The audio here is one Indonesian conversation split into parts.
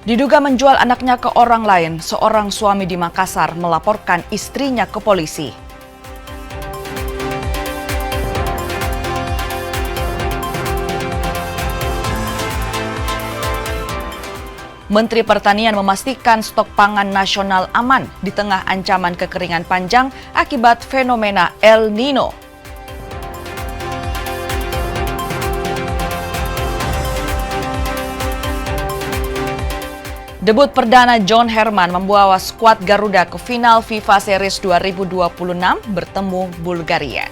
Diduga menjual anaknya ke orang lain, seorang suami di Makassar melaporkan istrinya ke polisi. Menteri Pertanian memastikan stok pangan nasional aman di tengah ancaman kekeringan panjang akibat fenomena El Nino. Debut perdana John Herman membawa skuad Garuda ke final FIFA Series 2026 bertemu Bulgaria.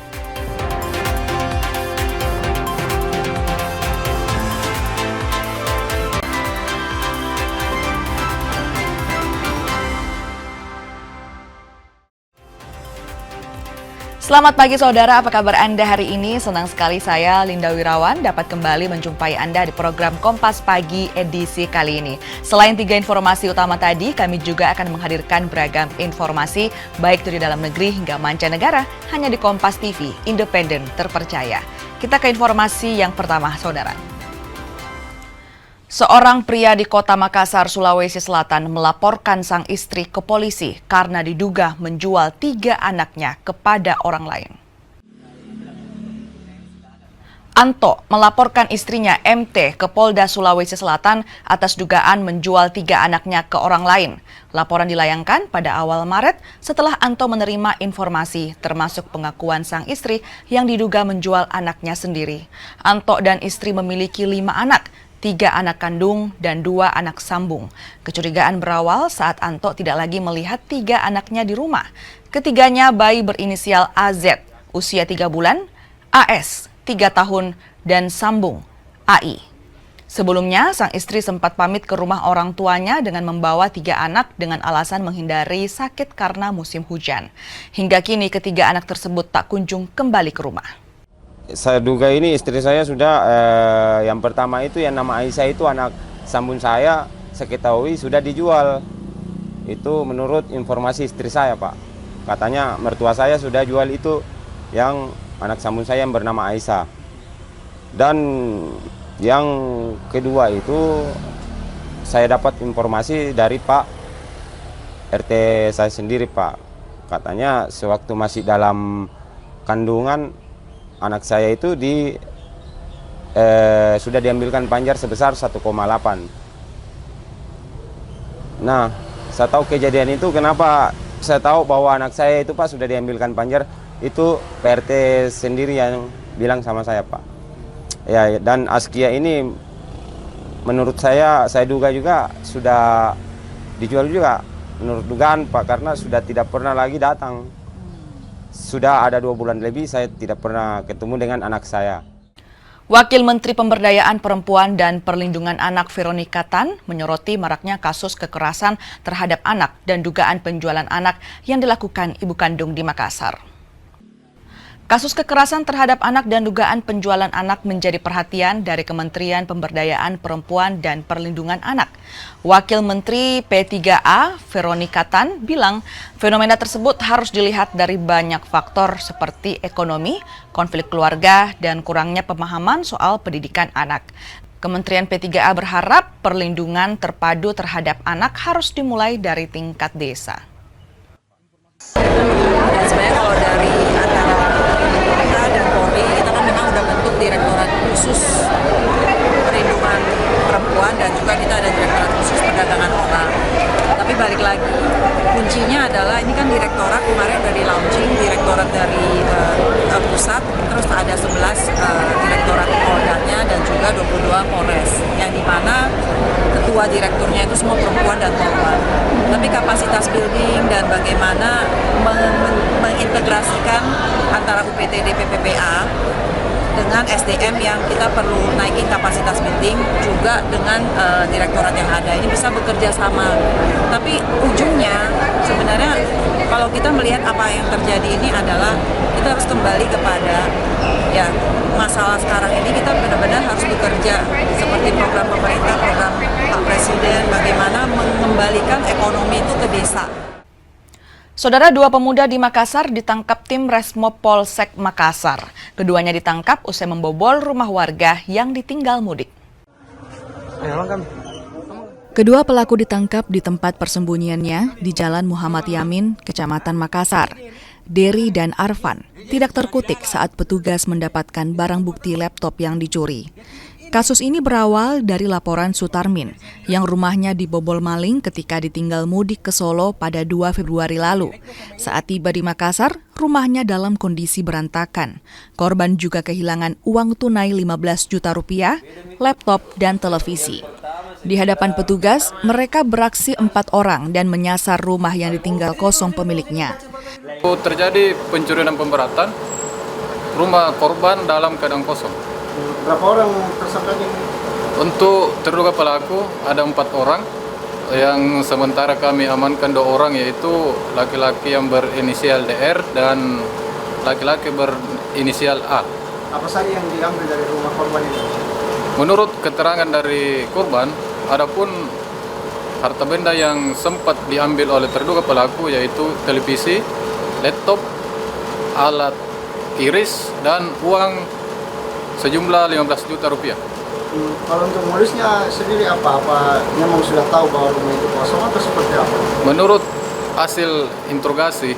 Selamat pagi saudara, apa kabar Anda hari ini? Senang sekali saya, Linda Wirawan, dapat kembali menjumpai Anda di program Kompas Pagi edisi kali ini. Selain 3 informasi utama tadi, kami juga akan menghadirkan beragam informasi, baik dari dalam negeri hingga mancanegara, hanya di Kompas TV, independen, terpercaya. Kita ke informasi yang pertama, saudara. Seorang pria di kota Makassar, Sulawesi Selatan melaporkan sang istri ke polisi karena diduga menjual 3 anaknya kepada orang lain. Anto melaporkan istrinya MT ke Polda Sulawesi Selatan atas dugaan menjual 3 anaknya ke orang lain. Laporan dilayangkan pada awal Maret setelah Anto menerima informasi termasuk pengakuan sang istri yang diduga menjual anaknya sendiri. Anto dan istri memiliki 5 anak. 3 anak kandung dan 2 anak sambung. Kecurigaan berawal saat Anto tidak lagi melihat 3 anaknya di rumah. Ketiganya bayi berinisial AZ, usia 3 bulan, AS, 3 tahun, dan sambung, AI. Sebelumnya, sang istri sempat pamit ke rumah orang tuanya dengan membawa 3 anak dengan alasan menghindari sakit karena musim hujan. Hingga kini ketiga anak tersebut tak kunjung kembali ke rumah. Saya duga ini istri saya sudah, yang pertama itu yang nama Aisyah itu anak sambung saya ketahui sudah dijual. Itu menurut informasi istri saya, Pak. Katanya mertua saya sudah jual itu yang anak sambung saya yang bernama Aisyah. Dan yang kedua itu saya dapat informasi dari Pak RT saya sendiri, Pak. Katanya sewaktu masih dalam kandungan anak saya itu sudah diambilkan panjar sebesar 1,8. Nah, saya tahu kejadian itu kenapa saya tahu bahwa anak saya itu, Pak, sudah diambilkan panjar, itu PRT sendiri yang bilang sama saya, Pak. Ya, dan Askia ini menurut saya duga juga sudah dijual juga. Menurut dugaan, Pak, karena sudah tidak pernah lagi datang. Sudah ada 2 bulan lebih saya tidak pernah ketemu dengan anak saya. Wakil Menteri Pemberdayaan Perempuan dan Perlindungan Anak Veronica Tan menyoroti maraknya kasus kekerasan terhadap anak dan dugaan penjualan anak yang dilakukan ibu kandung di Makassar. Kasus kekerasan terhadap anak dan dugaan penjualan anak menjadi perhatian dari Kementerian Pemberdayaan Perempuan dan Perlindungan Anak. Wakil Menteri P3A, Veronica Tan, bilang fenomena tersebut harus dilihat dari banyak faktor seperti ekonomi, konflik keluarga, dan kurangnya pemahaman soal pendidikan anak. Kementerian P3A berharap perlindungan terpadu terhadap anak harus dimulai dari tingkat desa. Sebenarnya kalau dari antara kita dan Polri, kita kan memang udah bentuk Direktorat Khusus Perlindungan Perempuan dan juga kita ada Direktorat Khusus Perdagangan Orang. Tapi balik lagi, kuncinya adalah ini kan direktorat kemarin udah di-launching, direktorat dari pusat, terus ada 11 direktorat Poldanya dan juga 22 Polres, yang dimana ketua direkturnya itu semua perempuan dan korban. Tapi kapasitas building dan bagaimana mengintegrasikan antara UPTD PPPA dengan SDM yang kita perlu naikin kapasitas building juga dengan direktorat yang ada ini bisa bekerja sama. Tapi ujungnya sebenarnya kalau kita melihat apa yang terjadi ini adalah kita harus kembali kepada ya masalah sekarang ini, kita benar-benar harus bekerja seperti program pemerintah, program Pak Presiden, bagaimana mengembalikan ekonomi itu ke desa. Saudara, 2 pemuda di Makassar ditangkap tim Resmob Polsek Makassar. Keduanya ditangkap usai membobol rumah warga yang ditinggal mudik. Kedua pelaku ditangkap di tempat persembunyiannya di Jalan Muhammad Yamin, Kecamatan Makassar. Dery dan Arfan tidak terkutik saat petugas mendapatkan barang bukti laptop yang dicuri. Kasus ini berawal dari laporan Sutarmin yang rumahnya dibobol maling ketika ditinggal mudik ke Solo pada 2 Februari lalu. Saat tiba di Makassar, rumahnya dalam kondisi berantakan. Korban juga kehilangan uang tunai 15 juta rupiah, laptop, dan televisi. Di hadapan petugas, mereka beraksi 4 orang dan menyasar rumah yang ditinggal kosong pemiliknya. Terjadi pencurian dan pemberatan, rumah korban dalam keadaan kosong. Berapa orang tersangkanya? Untuk terduga pelaku ada 4 orang, yang sementara kami amankan 2 orang, yaitu laki-laki yang berinisial DR dan laki-laki berinisial A. Apa saja yang diambil dari rumah korban ini? Menurut keterangan dari korban, adapun harta benda yang sempat diambil oleh terduga pelaku yaitu televisi, laptop, alat iris, dan uang sejumlah 15 juta rupiah. Kalau untuk modusnya sendiri apa memang sudah tahu bahwa rumah itu kosong atau seperti apa? Menurut hasil interogasi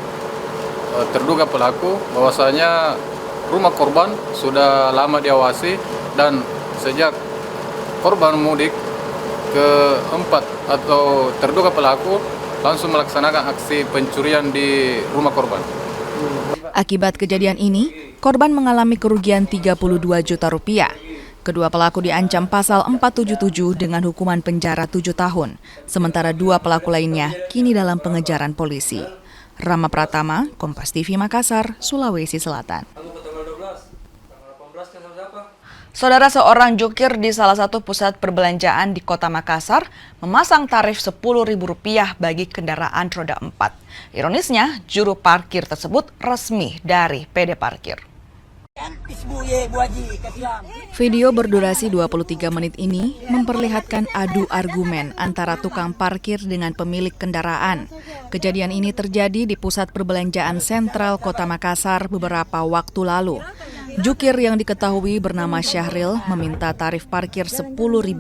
terduga pelaku, bahwasanya rumah korban sudah lama diawasi dan sejak korban mudik keempat atau terduga pelaku langsung melaksanakan aksi pencurian di rumah korban. Akibat kejadian ini, korban mengalami kerugian 32 juta rupiah. Kedua pelaku diancam pasal 477 dengan hukuman penjara 7 tahun, sementara 2 pelaku lainnya kini dalam pengejaran polisi. Rama Pratama, Kompas TV Makassar, Sulawesi Selatan. Saudara, seorang jukir di salah satu pusat perbelanjaan di Kota Makassar memasang tarif Rp10.000 bagi kendaraan roda 4. Ironisnya, juru parkir tersebut resmi dari PD Parkir. Video berdurasi 23 menit ini memperlihatkan adu argumen antara tukang parkir dengan pemilik kendaraan. Kejadian ini terjadi di pusat perbelanjaan sentral Kota Makassar beberapa waktu lalu. Jukir yang diketahui bernama Syahril meminta tarif parkir Rp10.000.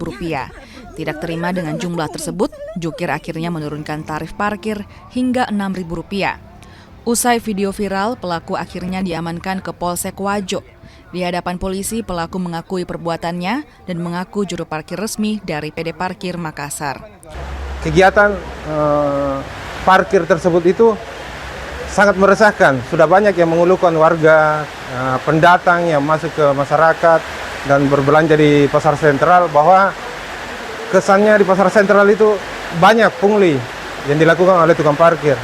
Tidak terima dengan jumlah tersebut, jukir akhirnya menurunkan tarif parkir hingga Rp6.000. Usai video viral, pelaku akhirnya diamankan ke Polsek Wajo. Di hadapan polisi, pelaku mengakui perbuatannya dan mengaku juru parkir resmi dari PD Parkir Makassar. Kegiatan parkir tersebut itu sangat meresahkan. Sudah banyak yang mengeluhkan warga, pendatang yang masuk ke masyarakat dan berbelanja di pasar sentral bahwa kesannya di pasar sentral itu banyak pungli yang dilakukan oleh tukang parkir.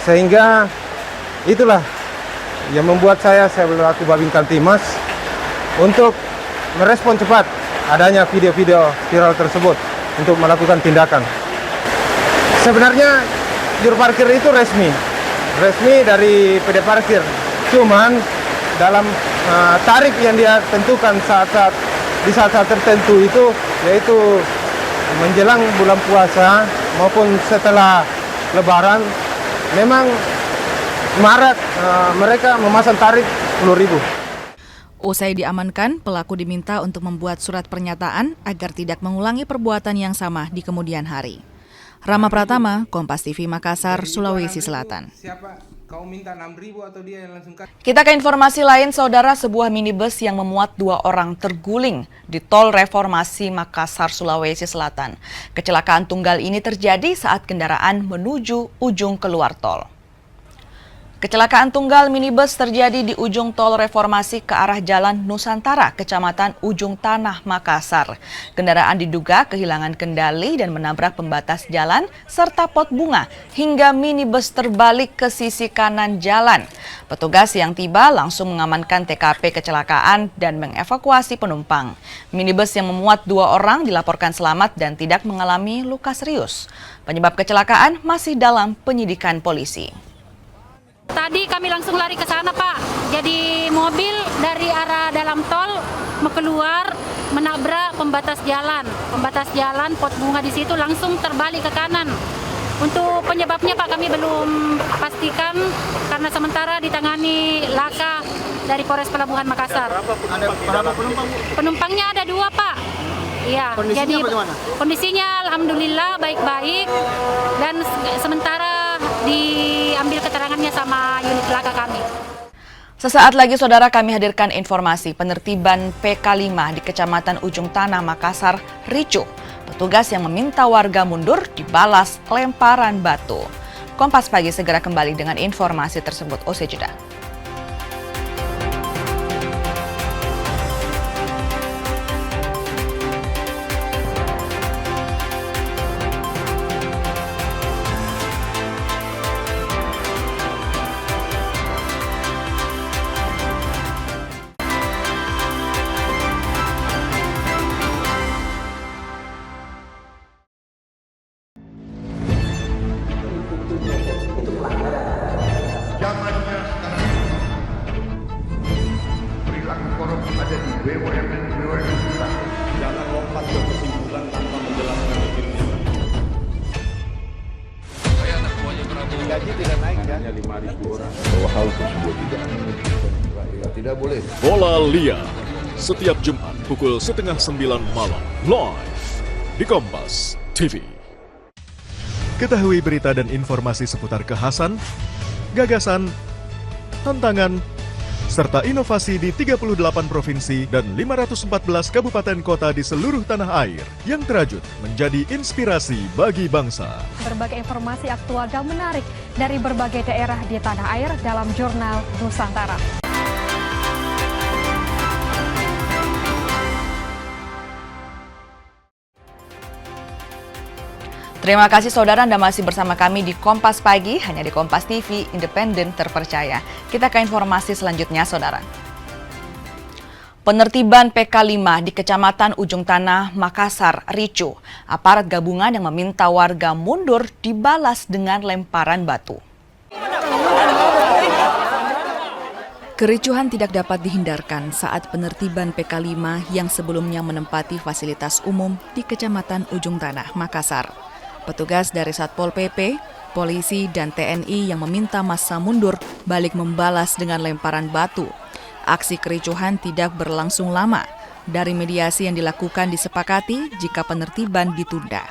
Sehingga itulah yang membuat saya berlaku Babin Kamtimas untuk merespon cepat adanya video-video viral tersebut untuk melakukan tindakan. Sebenarnya juru parkir itu resmi dari PD Parkir. Cuman dalam tarif yang dia tentukan di saat-saat tertentu itu, yaitu menjelang bulan puasa maupun setelah Lebaran, memang marak mereka memasang tarif Rp10.000. Usai diamankan, pelaku diminta untuk membuat surat pernyataan agar tidak mengulangi perbuatan yang sama di kemudian hari. Rama Pratama, Kompas TV Makassar, Sulawesi Selatan. Kita ke informasi lain, saudara. Sebuah minibus yang memuat 2 orang terguling di Tol Reformasi Makassar, Sulawesi Selatan. Kecelakaan tunggal ini terjadi saat kendaraan menuju ujung keluar tol. Kecelakaan tunggal minibus terjadi di ujung Tol Reformasi ke arah Jalan Nusantara, Kecamatan Ujung Tanah, Makassar. Kendaraan diduga kehilangan kendali dan menabrak pembatas jalan serta pot bunga hingga minibus terbalik ke sisi kanan jalan. Petugas yang tiba langsung mengamankan TKP kecelakaan dan mengevakuasi penumpang. Minibus yang memuat 2 orang dilaporkan selamat dan tidak mengalami luka serius. Penyebab kecelakaan masih dalam penyidikan polisi. Tadi kami langsung lari ke sana, Pak. Jadi mobil dari arah dalam tol mau keluar menabrak pembatas jalan. Pembatas jalan, pot bunga di situ langsung terbalik ke kanan. Untuk penyebabnya, Pak, kami belum pastikan karena sementara ditangani laka dari Polres Pelabuhan Makassar. Ada berapa penumpang? Penumpangnya ada 2, Pak. Iya. Kondisinya Jadi bagaimana? kondisinya alhamdulillah baik-baik dan sementara diambil keterangannya sama unit laka kami. Sesaat lagi saudara kami hadirkan informasi penertiban PK5 di Kecamatan Ujung Tanah, Makassar, ricuh. Petugas yang meminta warga mundur dibalas lemparan batu. Kompas Pagi segera kembali dengan informasi tersebut. Usai jeda. Zamannya sekarang perilaku korup ada di BUMN kita. Jangan lompat ke kesimpulan tanpa menjelaskan dirinya. Saya anak buahnya Prabowo. Gaji tidak naik kan? Hanya 5.000 orang. Bahwa hal tersebut tidak boleh. Bola Liar setiap Jumat pukul 8:30 malam live di Kompas TV. Ketahui berita dan informasi seputar kekhasan, gagasan, tantangan, serta inovasi di 38 provinsi dan 514 kabupaten kota di seluruh tanah air yang terajut menjadi inspirasi bagi bangsa. Berbagai informasi aktual dan menarik dari berbagai daerah di tanah air dalam Jurnal Nusantara. Terima kasih saudara Anda masih bersama kami di Kompas Pagi, hanya di Kompas TV, independen terpercaya. Kita ke informasi selanjutnya saudara. Penertiban PK5 di Kecamatan Ujung Tanah, Makassar, ricuh. Aparat gabungan yang meminta warga mundur dibalas dengan lemparan batu. Kericuhan tidak dapat dihindarkan saat penertiban PK5 yang sebelumnya menempati fasilitas umum di Kecamatan Ujung Tanah, Makassar. Petugas dari Satpol PP, polisi, dan TNI yang meminta massa mundur balik membalas dengan lemparan batu. Aksi kericuhan tidak berlangsung lama. Dari mediasi yang dilakukan disepakati jika penertiban ditunda.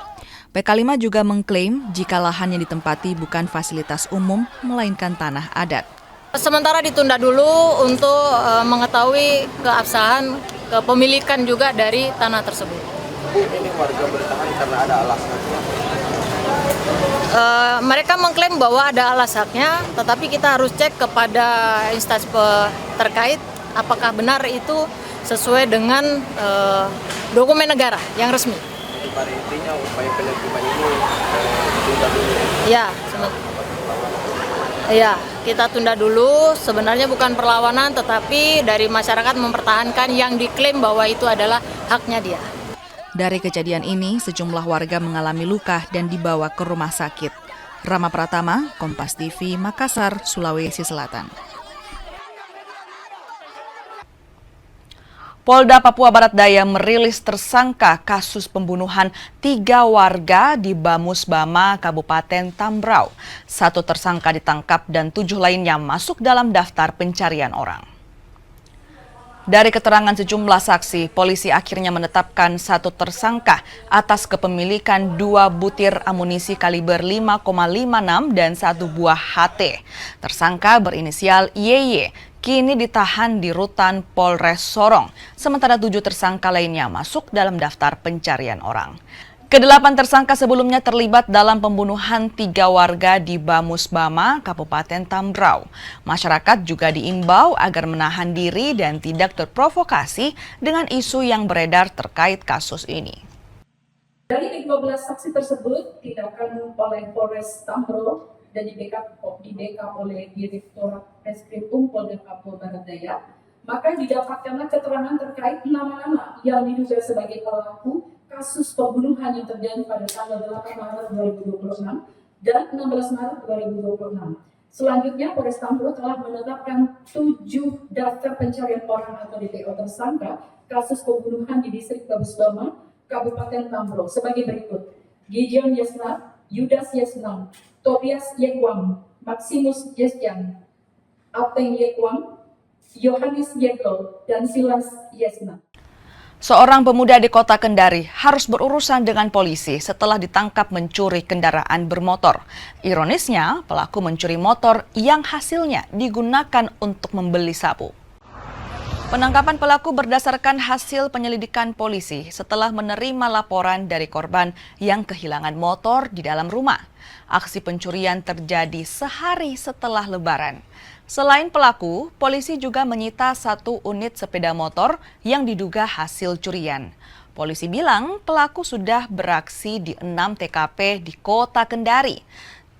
PK5 juga mengklaim jika lahan yang ditempati bukan fasilitas umum, melainkan tanah adat. Sementara ditunda dulu untuk mengetahui keabsahan, kepemilikan juga dari tanah tersebut. Bu, ini warga bertahan karena ada alasan. Mereka mengklaim bahwa ada alas haknya, tetapi kita harus cek kepada instansi terkait apakah benar itu sesuai dengan dokumen negara yang resmi. Jadi pada intinya upaya penertiban ini ditunda dulu. Ya, kita tunda dulu. Sebenarnya bukan perlawanan, tetapi dari masyarakat mempertahankan yang diklaim bahwa itu adalah haknya dia. Dari kejadian ini, sejumlah warga mengalami luka dan dibawa ke rumah sakit. Rama Pratama, Kompas TV, Makassar, Sulawesi Selatan. Polda Papua Barat Daya merilis tersangka kasus pembunuhan 3 warga di Bamus Bama, Kabupaten Tambrau. 1 tersangka ditangkap dan 7 lainnya masuk dalam daftar pencarian orang. Dari keterangan sejumlah saksi, polisi akhirnya menetapkan 1 tersangka atas kepemilikan 2 butir amunisi kaliber 5,56 dan 1 buah HT. Tersangka berinisial YY kini ditahan di rutan Polres Sorong, sementara 7 tersangka lainnya masuk dalam daftar pencarian orang. Ke-8 tersangka sebelumnya terlibat dalam pembunuhan 3 warga di Bamus Bama, Kabupaten Tambrau. Masyarakat juga diimbau agar menahan diri dan tidak terprovokasi dengan isu yang beredar terkait kasus ini. Dari 12 saksi tersebut tindakan oleh Polres Tambrau dan di backup oleh Direktorat Reskrim Polda Papua Barat Daya, maka didapatkanlah keterangan terkait nama-nama yang diduga sebagai pelaku kasus pembunuhan yang terjadi pada tanggal 8 Maret 2026 dan 16 Maret 2026. Selanjutnya, Polres Tambrau telah menetapkan 7 daftar pencarian orang atau DPO tersangka kasus pembunuhan di distrik Bamus Bama, Kabupaten Tambrau sebagai berikut: Gideon Yesna, Yudas Yesnam, Tobias Yekwang, Maximus Yesjan, Apeng Yekwang, Yohanes Yekel, dan Silas Yesna. Seorang pemuda di kota Kendari harus berurusan dengan polisi setelah ditangkap mencuri kendaraan bermotor. Ironisnya, pelaku mencuri motor yang hasilnya digunakan untuk membeli sabu. Penangkapan pelaku berdasarkan hasil penyelidikan polisi setelah menerima laporan dari korban yang kehilangan motor di dalam rumah. Aksi pencurian terjadi sehari setelah Lebaran. Selain pelaku, polisi juga menyita 1 unit sepeda motor yang diduga hasil curian. Polisi bilang pelaku sudah beraksi di 6 TKP di kota Kendari.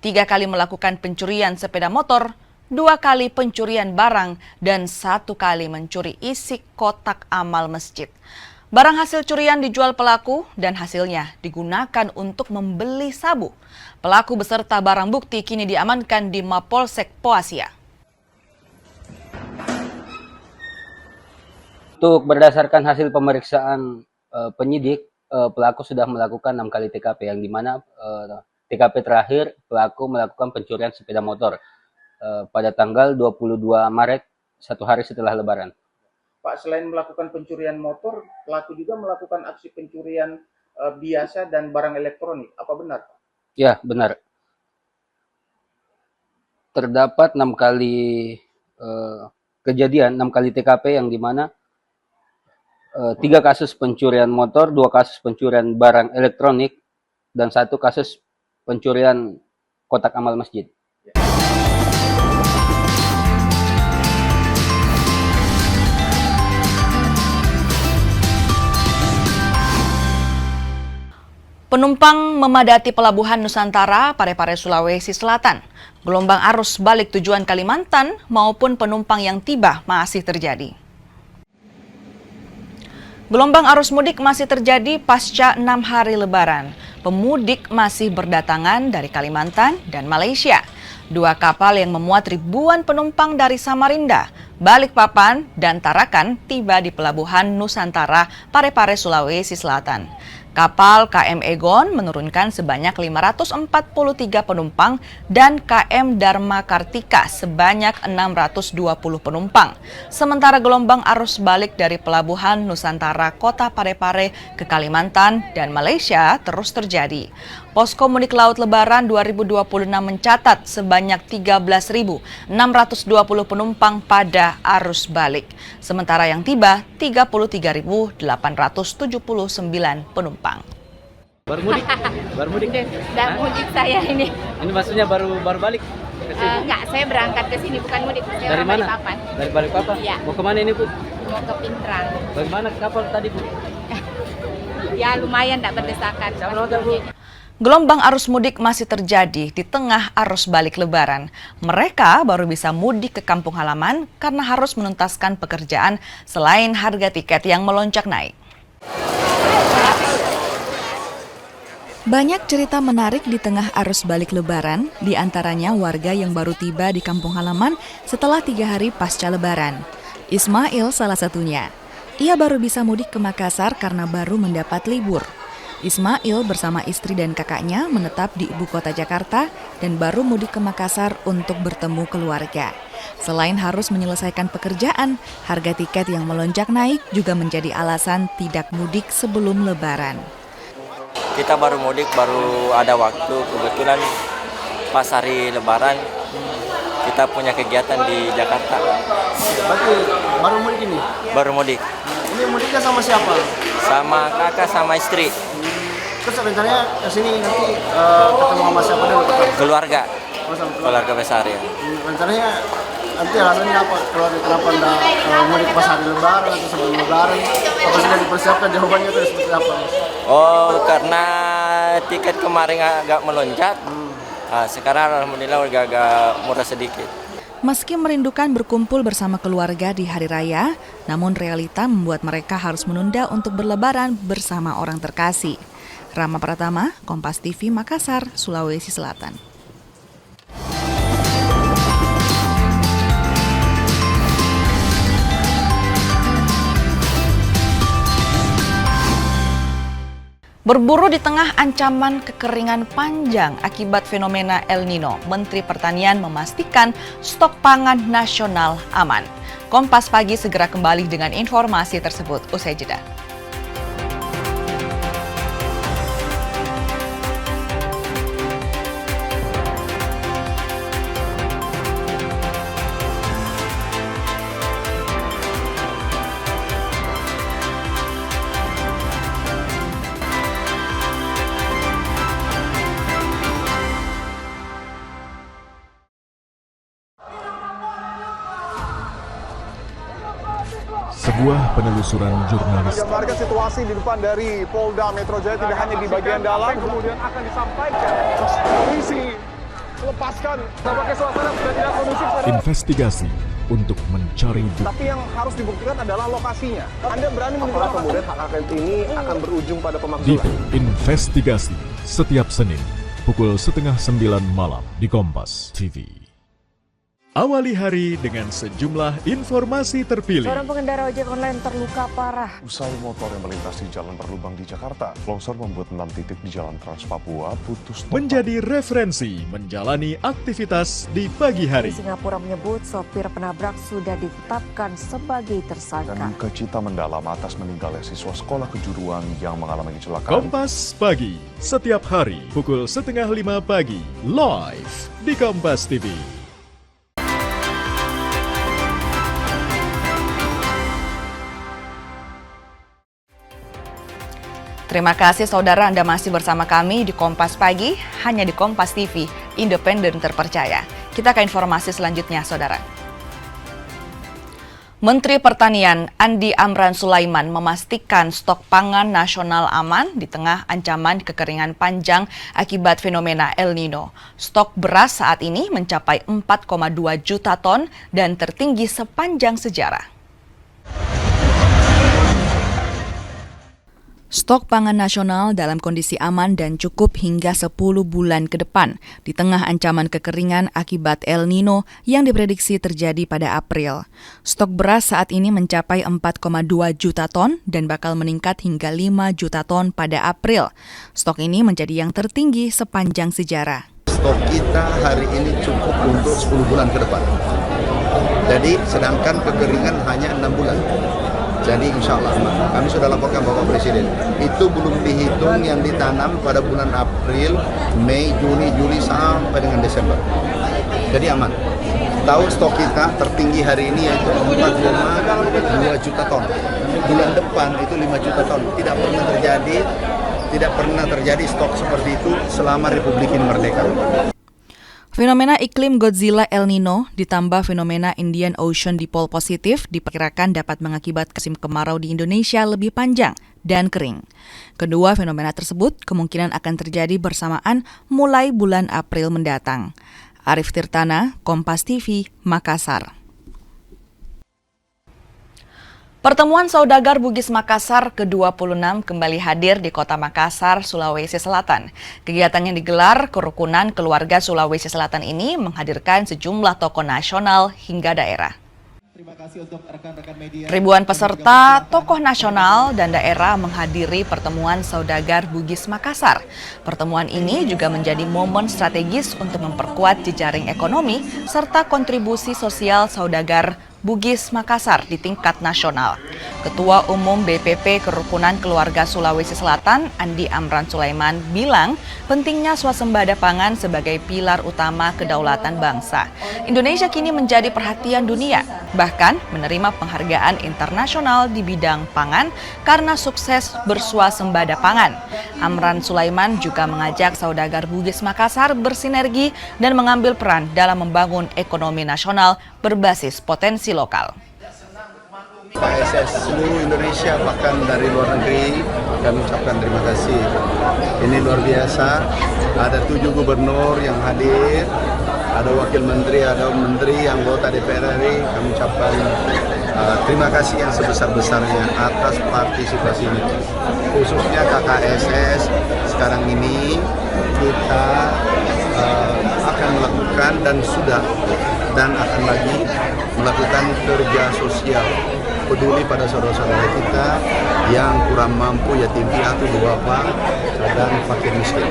3 kali melakukan pencurian sepeda motor, 2 kali pencurian barang, dan 1 kali mencuri isi kotak amal masjid. Barang hasil curian dijual pelaku dan hasilnya digunakan untuk membeli sabu. Pelaku beserta barang bukti kini diamankan di Mapolsek Poasia. Untuk berdasarkan hasil pemeriksaan penyidik, pelaku sudah melakukan 6 kali TKP, yang dimana TKP terakhir pelaku melakukan pencurian sepeda motor pada tanggal 22 Maret, 1 hari setelah Lebaran. Pak, selain melakukan pencurian motor, pelaku juga melakukan aksi pencurian biasa dan barang elektronik. Apa benar, Pak? Ya, benar. Terdapat 6 kali kejadian, 6 kali TKP, yang dimana 3 kasus pencurian motor, 2 kasus pencurian barang elektronik, dan 1 kasus pencurian kotak amal masjid. Penumpang memadati pelabuhan Nusantara, Parepare, Sulawesi Selatan. Gelombang arus balik tujuan Kalimantan maupun penumpang yang tiba masih terjadi. Gelombang arus mudik masih terjadi pasca 6 hari Lebaran. Pemudik masih berdatangan dari Kalimantan dan Malaysia. 2 kapal yang memuat ribuan penumpang dari Samarinda, Balikpapan, dan Tarakan tiba di pelabuhan Nusantara, Parepare, Sulawesi Selatan. Kapal KM Egon menurunkan sebanyak 543 penumpang dan KM Dharma Kartika sebanyak 620 penumpang. Sementara gelombang arus balik dari pelabuhan Nusantara Kota Parepare ke Kalimantan dan Malaysia terus terjadi. Posko Mudik Laut Lebaran 2026 mencatat sebanyak 13.620 penumpang pada arus balik. Sementara yang tiba 33.879 penumpang. Baru mudik? Baru mudik? Dan mudik saya ini. Ini maksudnya baru balik? Enggak, saya berangkat ke sini bukan mudik. Saya dari mana? Balikpapan. Dari Balikpapan? Iya. Mau kemana ini, Bu? Mau ke Pintrang. Bagaimana kapal tadi, Bu? Ya lumayan tidak berdesakan. Gelombang arus mudik masih terjadi di tengah arus balik Lebaran. Mereka baru bisa mudik ke kampung halaman karena harus menuntaskan pekerjaan selain harga tiket yang melonjak naik. Banyak cerita menarik di tengah arus balik Lebaran, di antaranya warga yang baru tiba di kampung halaman setelah 3 hari pasca Lebaran. Ismail salah satunya. Ia baru bisa mudik ke Makassar karena baru mendapat libur. Ismail bersama istri dan kakaknya menetap di ibu kota Jakarta dan baru mudik ke Makassar untuk bertemu keluarga. Selain harus menyelesaikan pekerjaan, harga tiket yang melonjak naik juga menjadi alasan tidak mudik sebelum Lebaran. Kita baru mudik, baru ada waktu, kebetulan pas hari Lebaran kita punya kegiatan di Jakarta. Berarti baru mudik ini? Baru mudik. Ini mudiknya sama siapa? Sama kakak, sama istri. Terus rencananya ke sini nanti ketemu sama siapa dulu? Keluarga. Keluarga besar ya. Rencananya nanti alasannya apa? Keluarga kenapa enggak mudik pas hari Lebaran atau sebelum Lebaran? Apa sudah dipersiapkan jawabannya itu seperti apa? Oh, karena tiket kemarin agak melonjak. Sekarang alhamdulillah agak murah sedikit. Meski merindukan berkumpul bersama keluarga di hari raya, namun realita membuat mereka harus menunda untuk berlebaran bersama orang terkasih. Rama Pratama, Kompas TV, Makassar, Sulawesi Selatan. Berburu di tengah ancaman kekeringan panjang akibat fenomena El Nino, Menteri Pertanian memastikan stok pangan nasional aman. Kompas Pagi segera kembali dengan informasi tersebut usai jeda. sebuah penelusuran jurnalis. Gambarkan situasi di depan dari Polda Metro Jaya tidak hanya di bagian dalam, kemudian akan disampaikan polisi lepaskan. Tampaknya suasana sudah tidak kondusif. Investigasi untuk mencari bukti. Tapi yang harus dibuktikan adalah lokasinya. Anda berani menilai kemudian hak angket ini akan berujung pada pemakzulan. Dipo Investigasi setiap Senin pukul 8:30 malam di Kompas TV. Awali hari dengan sejumlah informasi terpilih. Seorang pengendara ojek online terluka parah. Usai motor yang melintasi jalan berlubang di Jakarta, longsor membuat 6 titik di Jalan Trans Papua putus total. Menjadi referensi menjalani aktivitas di pagi hari. Singapura menyebut sopir penabrak sudah ditetapkan sebagai tersangka. Dan duka cita mendalam atas meninggalnya siswa sekolah kejuruan yang mengalami kecelakaan. Kompas Pagi, setiap hari pukul 4:30 pagi, live di Kompas TV. Terima kasih saudara Anda masih bersama kami di Kompas Pagi, hanya di Kompas TV, independen terpercaya. Kita ke informasi selanjutnya saudara. Menteri Pertanian Andi Amran Sulaiman memastikan stok pangan nasional aman di tengah ancaman kekeringan panjang akibat fenomena El Nino. Stok beras saat ini mencapai 4,2 juta ton dan tertinggi sepanjang sejarah. Stok pangan nasional dalam kondisi aman dan cukup hingga 10 bulan ke depan di tengah ancaman kekeringan akibat El Nino yang diprediksi terjadi pada April. Stok beras saat ini mencapai 4,2 juta ton dan bakal meningkat hingga 5 juta ton pada April. Stok ini menjadi yang tertinggi sepanjang sejarah. Stok kita hari ini cukup untuk 10 bulan ke depan. Jadi sedangkan kekeringan hanya 6 bulan. Jadi insya Allah aman. Kami sudah laporkan Bapak Presiden. Itu belum dihitung yang ditanam pada bulan April, Mei, Juni, Juli sampai dengan Desember. Jadi aman. Tahu stok kita tertinggi hari ini yaitu 4,2 juta ton. Bulan depan itu 5 juta ton. Tidak pernah terjadi stok seperti itu selama Republik ini merdeka. Fenomena iklim Godzilla El Nino ditambah fenomena Indian Ocean Dipole positif diperkirakan dapat mengakibatkan musim kemarau di Indonesia lebih panjang dan kering. Kedua fenomena tersebut kemungkinan akan terjadi bersamaan mulai bulan April mendatang. Arif Tirtana, Kompas TV, Makassar. Pertemuan saudagar Bugis Makassar ke-26 kembali hadir di Kota Makassar, Sulawesi Selatan. Kegiatan yang digelar kerukunan keluarga Sulawesi Selatan ini menghadirkan sejumlah tokoh nasional hingga daerah. Ribuan peserta, tokoh nasional dan daerah menghadiri pertemuan saudagar Bugis Makassar. Pertemuan ini juga menjadi momen strategis untuk memperkuat jejaring ekonomi serta kontribusi sosial saudagar Bugis Makassar di tingkat nasional. Ketua Umum BPP Kerukunan Keluarga Sulawesi Selatan, Andi Amran Sulaiman, bilang pentingnya swasembada pangan sebagai pilar utama kedaulatan bangsa. Indonesia kini menjadi perhatian dunia, bahkan menerima penghargaan internasional di bidang pangan karena sukses berswasembada pangan. Amran Sulaiman juga mengajak saudagar Bugis Makassar bersinergi dan mengambil peran dalam membangun ekonomi nasional berbasis potensi lokal. KSS seluruh Indonesia bahkan dari luar negeri kami ucapkan terima kasih. Ini luar biasa. Ada 7 gubernur yang hadir, ada wakil menteri, ada menteri, anggota DPR RI. Kami ucapkan terima kasih yang sebesar-besarnya atas partisipasinya. Khususnya KKSS sekarang ini kita akan melakukan dan sudah dan akan lagi melakukan kerja sosial peduli pada saudara-saudara kita yang kurang mampu, yatim piatu, duafa, dan fakir miskin.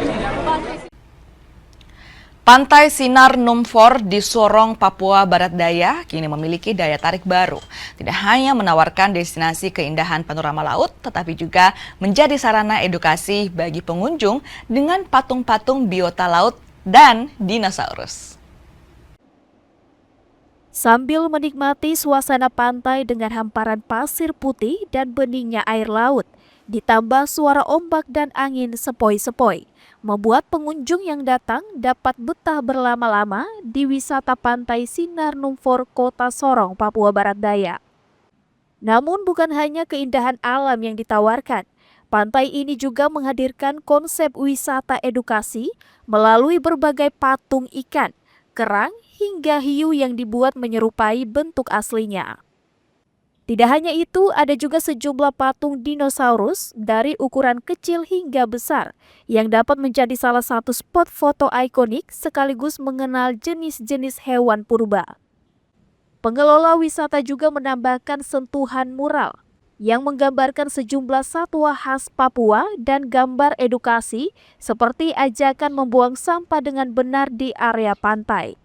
Pantai Sinar Numfor di Sorong, Papua Barat Daya kini memiliki daya tarik baru. Tidak hanya menawarkan destinasi keindahan panorama laut, tetapi juga menjadi sarana edukasi bagi pengunjung dengan patung-patung biota laut dan dinosaurus. Sambil menikmati suasana pantai dengan hamparan pasir putih dan beningnya air laut, ditambah suara ombak dan angin sepoi-sepoi, membuat pengunjung yang datang dapat betah berlama-lama di wisata Pantai Sinar Numfor, Kota Sorong, Papua Barat Daya. Namun bukan hanya keindahan alam yang ditawarkan. Pantai ini juga menghadirkan konsep wisata edukasi melalui berbagai patung ikan, kerang, hingga hiu yang dibuat menyerupai bentuk aslinya. Tidak hanya itu, ada juga sejumlah patung dinosaurus dari ukuran kecil hingga besar yang dapat menjadi salah satu spot foto ikonik sekaligus mengenal jenis-jenis hewan purba. Pengelola wisata juga menambahkan sentuhan mural yang menggambarkan sejumlah satwa khas Papua dan gambar edukasi seperti ajakan membuang sampah dengan benar di area pantai.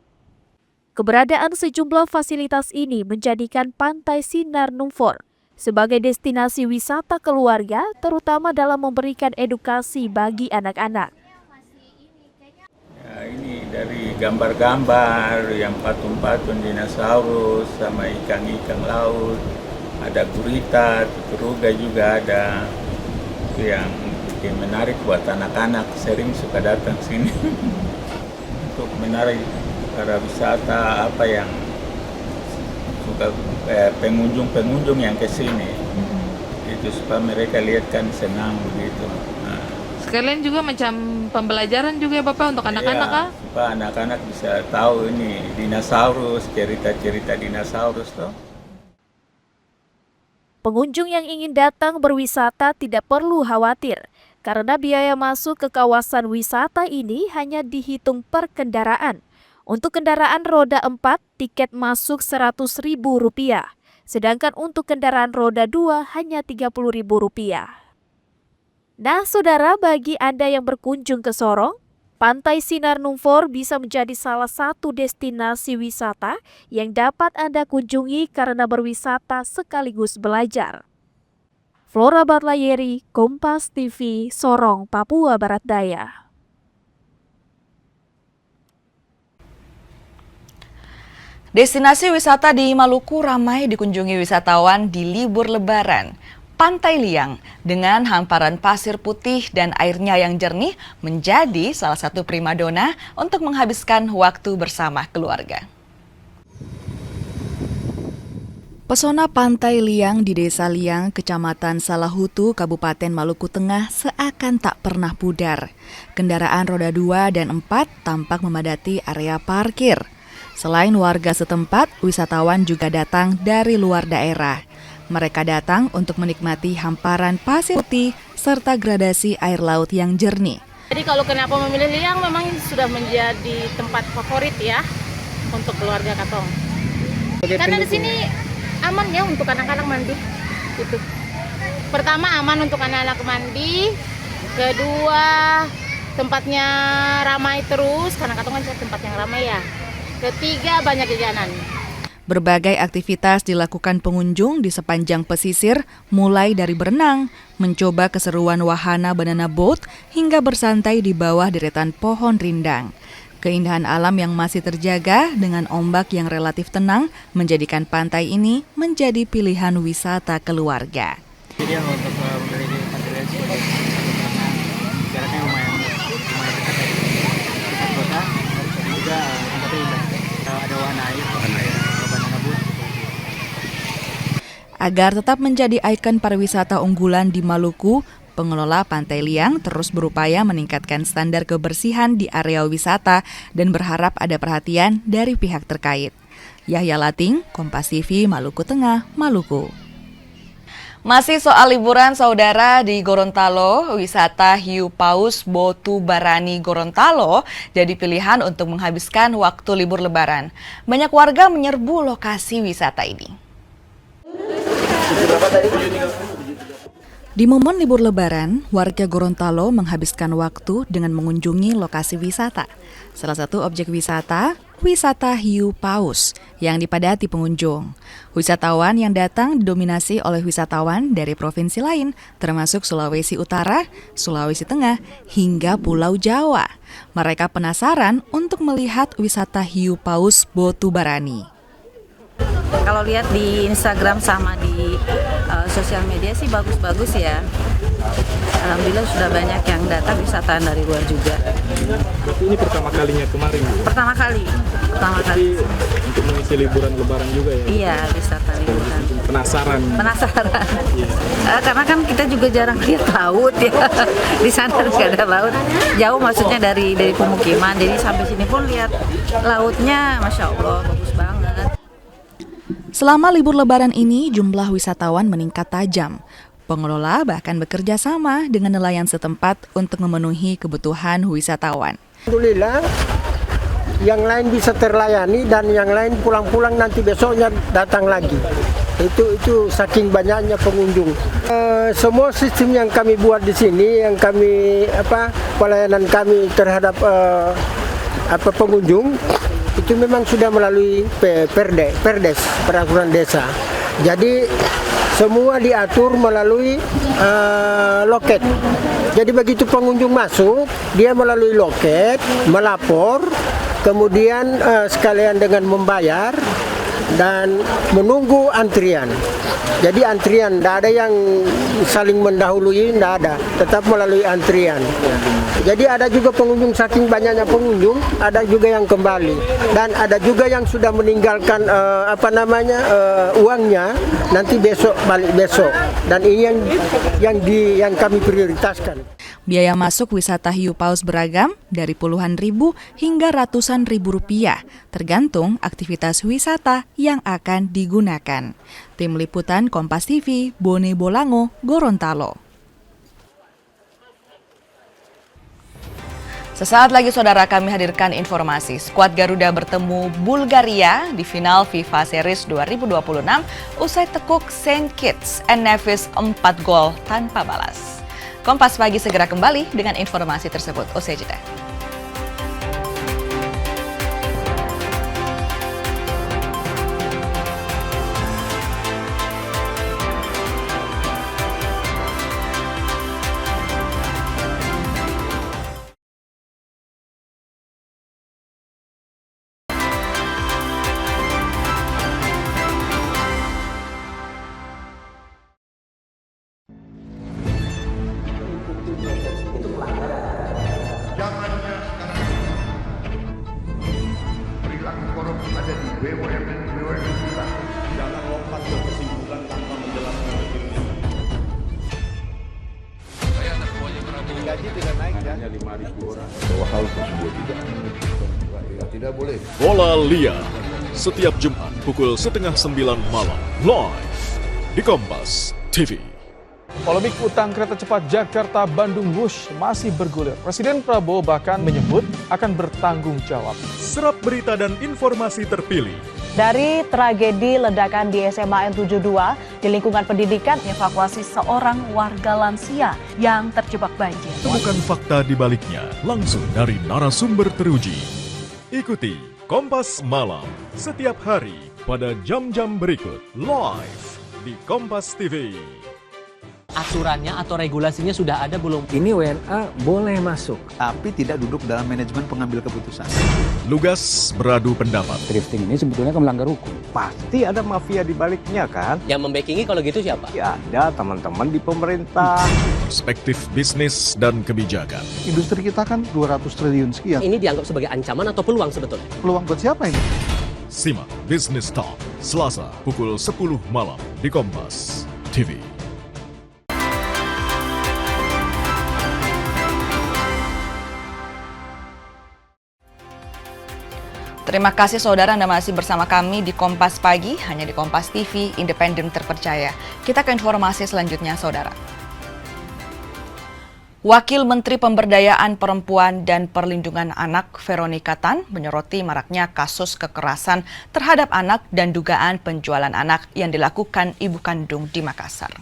Keberadaan sejumlah fasilitas ini menjadikan Pantai Sinar Numfor sebagai destinasi wisata keluarga, terutama dalam memberikan edukasi bagi anak-anak. Ya, ini dari gambar-gambar yang patung-patung dinosaurus sama ikan-ikan laut, ada gurita, tuturuga juga ada. Itu yang bikin menarik buat anak-anak, sering suka datang sini untuk menarik para wisata apa yang suka pengunjung-pengunjung yang ke sini. Itu supaya mereka lihat kan senang begitu. Nah. Sekalian juga macam pembelajaran juga ya Bapak untuk anak-anak kah? Supaya anak-anak bisa tahu ini dinosaurus, cerita-cerita dinosaurus toh. Pengunjung yang ingin datang berwisata tidak perlu khawatir, karena biaya masuk ke kawasan wisata ini hanya dihitung per kendaraan. Untuk kendaraan roda 4, tiket masuk Rp100.000, sedangkan untuk kendaraan roda 2 hanya Rp30.000. Nah, saudara, bagi Anda yang berkunjung ke Sorong, Pantai Sinar Numfor bisa menjadi salah satu destinasi wisata yang dapat Anda kunjungi karena berwisata sekaligus belajar. Flora Batlayeri, Kompas TV, Sorong, Papua Barat Daya. Destinasi wisata di Maluku ramai dikunjungi wisatawan di libur Lebaran. Pantai Liang dengan hamparan pasir putih dan airnya yang jernih menjadi salah satu primadona untuk menghabiskan waktu bersama keluarga. Pesona Pantai Liang di Desa Liang, Kecamatan Salahutu, Kabupaten Maluku Tengah seakan tak pernah pudar. Kendaraan roda 2 dan 4 tampak memadati area parkir. Selain warga setempat, wisatawan juga datang dari luar daerah. Mereka datang untuk menikmati hamparan pasir putih serta gradasi air laut yang jernih. Jadi kalau kenapa memilih Liang memang sudah menjadi tempat favorit ya untuk keluarga Katong. Karena di sini aman ya untuk anak-anak mandi. Gitu. Pertama aman untuk anak-anak mandi, kedua tempatnya ramai terus karena Katong kan tempat yang ramai ya. Ketiga banyak jajanan. Berbagai aktivitas dilakukan pengunjung di sepanjang pesisir, mulai dari berenang, mencoba keseruan wahana banana boat, hingga bersantai di bawah deretan pohon rindang. Keindahan alam yang masih terjaga dengan ombak yang relatif tenang menjadikan pantai ini menjadi pilihan wisata keluarga. Jadi untuk dari Pantai Liang jaraknya lumayan dekat dari pusat kota, dan juga tempatnya indah. Ada wahana air. Agar tetap menjadi ikon pariwisata unggulan di Maluku, pengelola Pantai Liang terus berupaya meningkatkan standar kebersihan di area wisata dan berharap ada perhatian dari pihak terkait. Yahya Lating, Kompas TV, Maluku Tengah, Maluku. Masih soal liburan, saudara, di Gorontalo, wisata hiu paus Botu Barani Gorontalo jadi pilihan untuk menghabiskan waktu libur Lebaran. Banyak warga menyerbu lokasi wisata ini. Di momen libur Lebaran, warga Gorontalo menghabiskan waktu dengan mengunjungi lokasi wisata. Salah satu objek wisata, wisata hiu paus yang dipadati pengunjung. Wisatawan yang datang didominasi oleh wisatawan dari provinsi lain, termasuk Sulawesi Utara, Sulawesi Tengah, hingga Pulau Jawa. Mereka penasaran untuk melihat wisata hiu paus Botu Barani. Kalau lihat di Instagram sama di sosial media sih bagus-bagus ya. Alhamdulillah sudah banyak yang datang wisatawan dari luar juga. Berarti ini pertama kalinya kemarin? Pertama kali. untuk mengisi liburan lebaran juga ya? Iya, wisata liburan. Penasaran? Penasaran. Karena kan kita juga jarang lihat laut ya. Di sana nggak ada laut. Jauh maksudnya dari pemukiman. Jadi sampai sini pun lihat lautnya, Masya Allah, bagus banget. Selama libur lebaran ini, jumlah wisatawan meningkat tajam. Pengelola bahkan bekerja sama dengan nelayan setempat untuk memenuhi kebutuhan wisatawan. Alhamdulillah, yang lain bisa terlayani dan yang lain pulang-pulang nanti besoknya datang lagi. Itu saking banyaknya pengunjung. Semua sistem yang kami buat di sini, yang kami pelayanan kami terhadap pengunjung itu memang sudah melalui Perdes, peraturan desa. Jadi semua diatur melalui loket. Jadi begitu pengunjung masuk, dia melalui loket, melapor, kemudian sekalian dengan membayar dan menunggu antrian. Jadi antrian, tidak ada yang saling mendahului, tidak ada, tetap melalui antrian. Jadi ada juga pengunjung, saking banyaknya pengunjung, ada juga yang kembali dan ada juga yang sudah meninggalkan uangnya, nanti besok balik besok. Dan ini yang kami prioritaskan. Biaya masuk wisata hiu paus beragam dari puluhan ribu hingga ratusan ribu rupiah, tergantung aktivitas wisata yang akan digunakan. Tim Liputan Kompas TV, Bone Bolango, Gorontalo. Sesaat lagi saudara kami hadirkan informasi. Skuad Garuda bertemu Bulgaria di final FIFA Series 2026 usai tekuk Saint Kitts and Nevis 4 gol tanpa balas. Kompas Pagi segera kembali dengan informasi tersebut. Usai jeda. Zamannya sekarang perilaku korup ada di BUMN kita. Jangan lompat ke kesimpulan tanpa menjelaskan detailnya. Saya terpojok Prabowo. Gaji tidak naik ya? Hanya 5.000 orang. Bahwa hal tersebut tidak boleh. Bola Liar setiap Jumat pukul 8:30 malam live di Kompas TV. Polemik utang kereta cepat Jakarta-Bandung Wush masih bergulir. Presiden Prabowo bahkan menyebut akan bertanggung jawab. Serap berita dan informasi terpilih. Dari tragedi ledakan di SMA N72 di lingkungan pendidikan, evakuasi seorang warga lansia yang terjebak banjir. Temukan fakta di baliknya langsung dari narasumber teruji. Ikuti Kompas Malam setiap hari pada jam-jam berikut live di Kompas TV. Aturannya atau regulasinya sudah ada belum? Ini WNA boleh masuk, tapi tidak duduk dalam manajemen pengambil keputusan. Lugas beradu pendapat. Drifting ini sebetulnya kan melanggar hukum. Pasti ada mafia di baliknya kan? Yang membackingi kalau gitu siapa? Ya ada teman-teman di pemerintah. Perspektif bisnis dan kebijakan. Industri kita kan 200 triliun sekian. Ini dianggap sebagai ancaman atau peluang sebetulnya? Peluang buat siapa ini? Simak Business Talk, Selasa pukul 10 malam di Kompas TV. Terima kasih saudara Anda masih bersama kami di Kompas Pagi, hanya di Kompas TV, independen terpercaya. Kita ke informasi selanjutnya saudara. Wakil Menteri Pemberdayaan Perempuan dan Perlindungan Anak Veronica Tan menyoroti maraknya kasus kekerasan terhadap anak dan dugaan penjualan anak yang dilakukan ibu kandung di Makassar.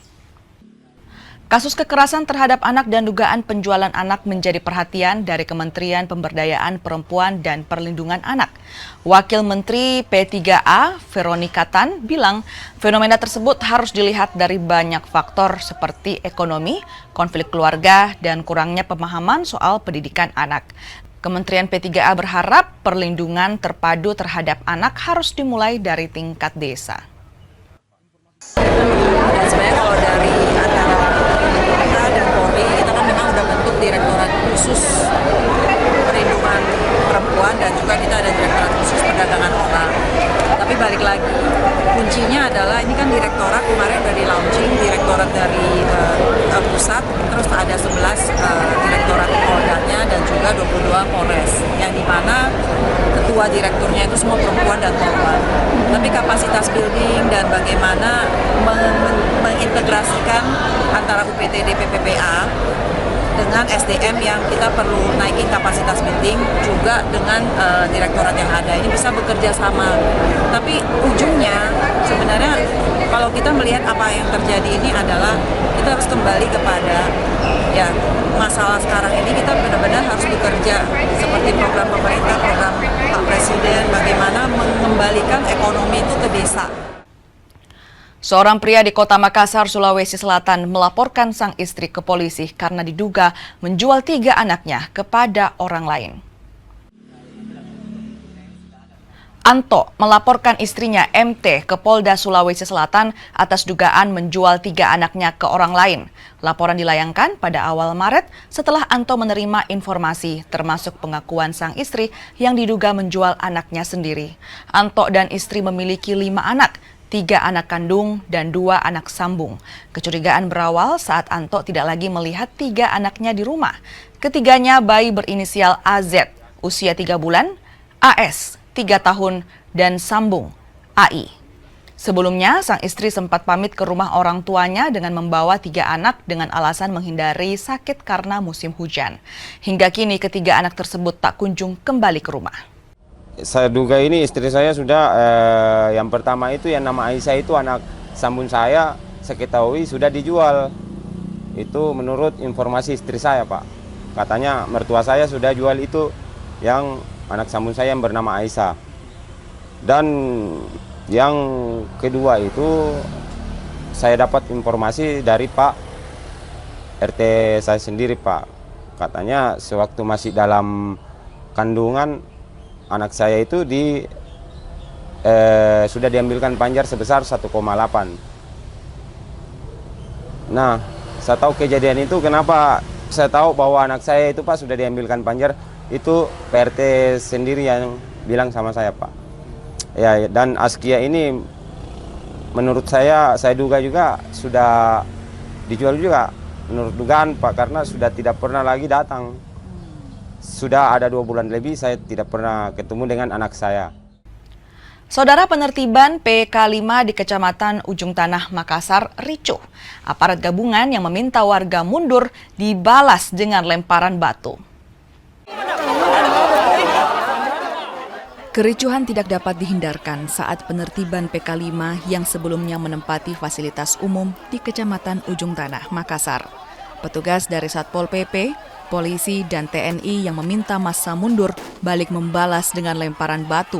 Kasus kekerasan terhadap anak dan dugaan penjualan anak menjadi perhatian dari Kementerian Pemberdayaan Perempuan dan Perlindungan Anak. Wakil Menteri P3A Veronica Tan bilang fenomena tersebut harus dilihat dari banyak faktor seperti ekonomi, konflik keluarga, dan kurangnya pemahaman soal pendidikan anak. Kementerian P3A berharap perlindungan terpadu terhadap anak harus dimulai dari tingkat desa. Dan sebenarnya kalau dari antara kita dan Polri, kita kan memang udah bentuk Direktorat Khusus Perlindungan Perempuan dan juga kita ada Direktorat Khusus Perdagangan Orang. balik lagi, kuncinya adalah ini kan direktorat kemarin udah di launching, direktorat dari pusat, terus ada 11 direktorat Poldanya dan juga 22 Polres, yang dimana ketua direkturnya itu semua perempuan dan korban. Tapi kapasitas building dan bagaimana mengintegrasikan antara UPTD PPPA dengan SDM yang kita perlu naikin kapasitas building juga dengan direktorat yang ada ini bisa bekerja sama. Tapi ujungnya sebenarnya kalau kita melihat apa yang terjadi ini adalah kita harus kembali kepada ya masalah sekarang ini, kita benar-benar harus bekerja seperti program pemerintah, program Pak Presiden, bagaimana mengembalikan ekonomi itu ke desa. Seorang pria di Kota Makassar, Sulawesi Selatan melaporkan sang istri ke polisi karena diduga menjual 3 anaknya kepada orang lain. Anto melaporkan istrinya MT ke Polda Sulawesi Selatan atas dugaan menjual 3 anaknya ke orang lain. Laporan dilayangkan pada awal Maret setelah Anto menerima informasi termasuk pengakuan sang istri yang diduga menjual anaknya sendiri. Anto dan istri memiliki 5 anak. 3 anak kandung dan 2 anak sambung. Kecurigaan berawal saat Anto tidak lagi melihat 3 anaknya di rumah. Ketiganya bayi berinisial AZ, usia 3 bulan, AS, 3 tahun, dan sambung, AI. Sebelumnya, sang istri sempat pamit ke rumah orang tuanya dengan membawa 3 anak dengan alasan menghindari sakit karena musim hujan. Hingga kini ketiga anak tersebut tak kunjung kembali ke rumah. Saya duga ini istri saya sudah, yang pertama itu yang nama Aisyah itu anak sambung saya ketahui sudah dijual. Itu menurut informasi istri saya, Pak. Katanya mertua saya sudah jual itu yang anak sambung saya yang bernama Aisyah. Dan yang kedua itu saya dapat informasi dari Pak RT saya sendiri, Pak. Katanya sewaktu masih dalam kandungan anak saya itu sudah diambilkan panjar sebesar 1,8. Nah, saya tahu kejadian itu kenapa saya tahu bahwa anak saya itu, Pak, sudah diambilkan panjar, itu PRT sendiri yang bilang sama saya, Pak. Ya, dan Askia ini menurut saya duga juga sudah dijual juga menurut dugaan, Pak, karena sudah tidak pernah lagi datang. Sudah ada 2 bulan lebih saya tidak pernah ketemu dengan anak saya. Saudara, penertiban PK5 di Kecamatan Ujung Tanah, Makassar ricuh. Aparat gabungan yang meminta warga mundur dibalas dengan lemparan batu. Kericuhan tidak dapat dihindarkan saat penertiban PK5 yang sebelumnya menempati fasilitas umum di Kecamatan Ujung Tanah, Makassar. Petugas dari Satpol PP, polisi, dan TNI yang meminta massa mundur balik membalas dengan lemparan batu.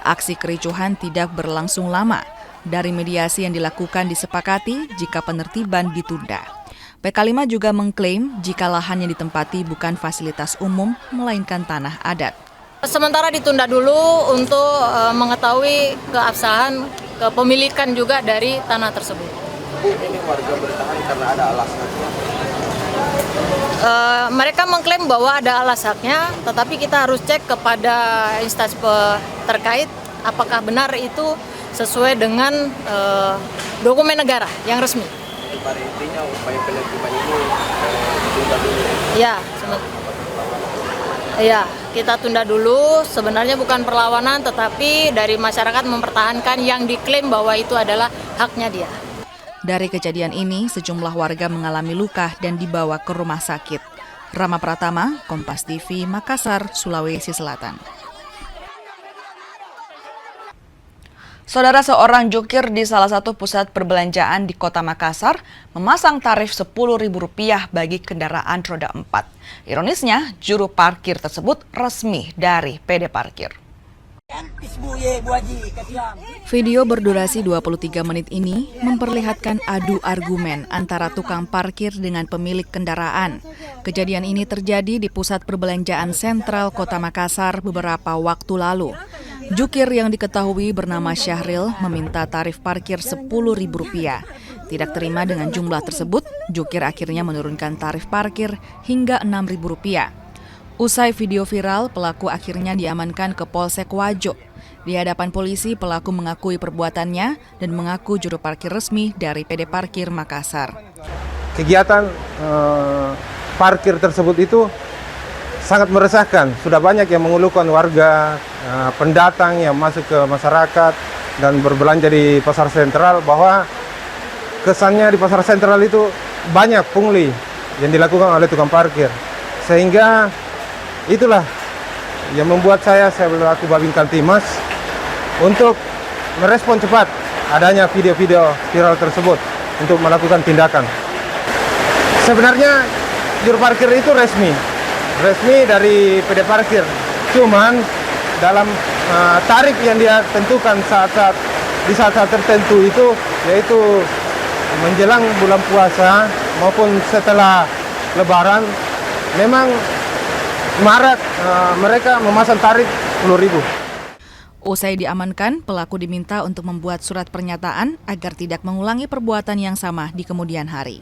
Aksi kericuhan tidak berlangsung lama. Dari mediasi yang dilakukan disepakati jika penertiban ditunda. PK5 juga mengklaim jika lahan yang ditempati bukan fasilitas umum, melainkan tanah adat. Sementara ditunda dulu untuk mengetahui keabsahan, kepemilikan juga dari tanah tersebut. Bu, ini warga bertahan karena ada alasannya. Mereka mengklaim bahwa ada alasannya, tetapi kita harus cek kepada instansi terkait apakah benar itu sesuai dengan dokumen negara yang resmi. Pada intinya upaya penertiban ini ditunda dulu. Ya, kita tunda dulu. Sebenarnya bukan perlawanan, tetapi dari masyarakat mempertahankan yang diklaim bahwa itu adalah haknya dia. Dari kejadian ini, sejumlah warga mengalami luka dan dibawa ke rumah sakit. Rama Pratama, Kompas TV, Makassar, Sulawesi Selatan. Saudara, seorang jokir di salah satu pusat perbelanjaan di Kota Makassar memasang tarif Rp10.000 bagi kendaraan roda 4. Ironisnya, juru parkir tersebut resmi dari PD Parkir. Video berdurasi 23 menit ini memperlihatkan adu argumen antara tukang parkir dengan pemilik kendaraan. Kejadian ini terjadi di pusat perbelanjaan sentral Kota Makassar beberapa waktu lalu. Jukir yang diketahui bernama Syahril meminta tarif parkir Rp10.000. Tidak terima dengan jumlah tersebut, jukir akhirnya menurunkan tarif parkir hingga Rp6.000. Usai video viral, pelaku akhirnya diamankan ke Polsek Wajo. Di hadapan polisi, pelaku mengakui perbuatannya dan mengaku juru parkir resmi dari PD Parkir Makassar. Kegiatan parkir tersebut itu sangat meresahkan. Sudah banyak yang mengeluhkan warga, pendatang yang masuk ke masyarakat dan berbelanja di pasar sentral bahwa kesannya di pasar sentral itu banyak pungli yang dilakukan oleh tukang parkir. Sehingga itulah yang membuat saya selaku Babin Kamtimas untuk merespon cepat adanya video-video viral tersebut untuk melakukan tindakan. Sebenarnya juru parkir itu resmi dari PD Parkir. Cuman dalam tarif yang dia tentukan di saat-saat tertentu itu, yaitu menjelang bulan puasa maupun setelah Lebaran, memang marak mereka memasang tarif 10.000. Usai diamankan, pelaku diminta untuk membuat surat pernyataan agar tidak mengulangi perbuatan yang sama di kemudian hari.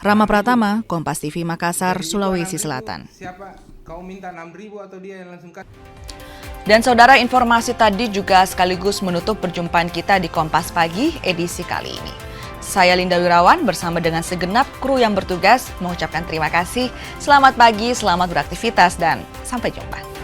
Rama Pratama, Kompas TV Makassar, Sulawesi Selatan. Siapa kau minta 6.000 atau dia yang langsung kasih? Dan saudara, informasi tadi juga sekaligus menutup perjumpaan kita di Kompas Pagi edisi kali ini. Saya Linda Wirawan bersama dengan segenap kru yang bertugas mengucapkan terima kasih. Selamat pagi, selamat beraktivitas, dan sampai jumpa.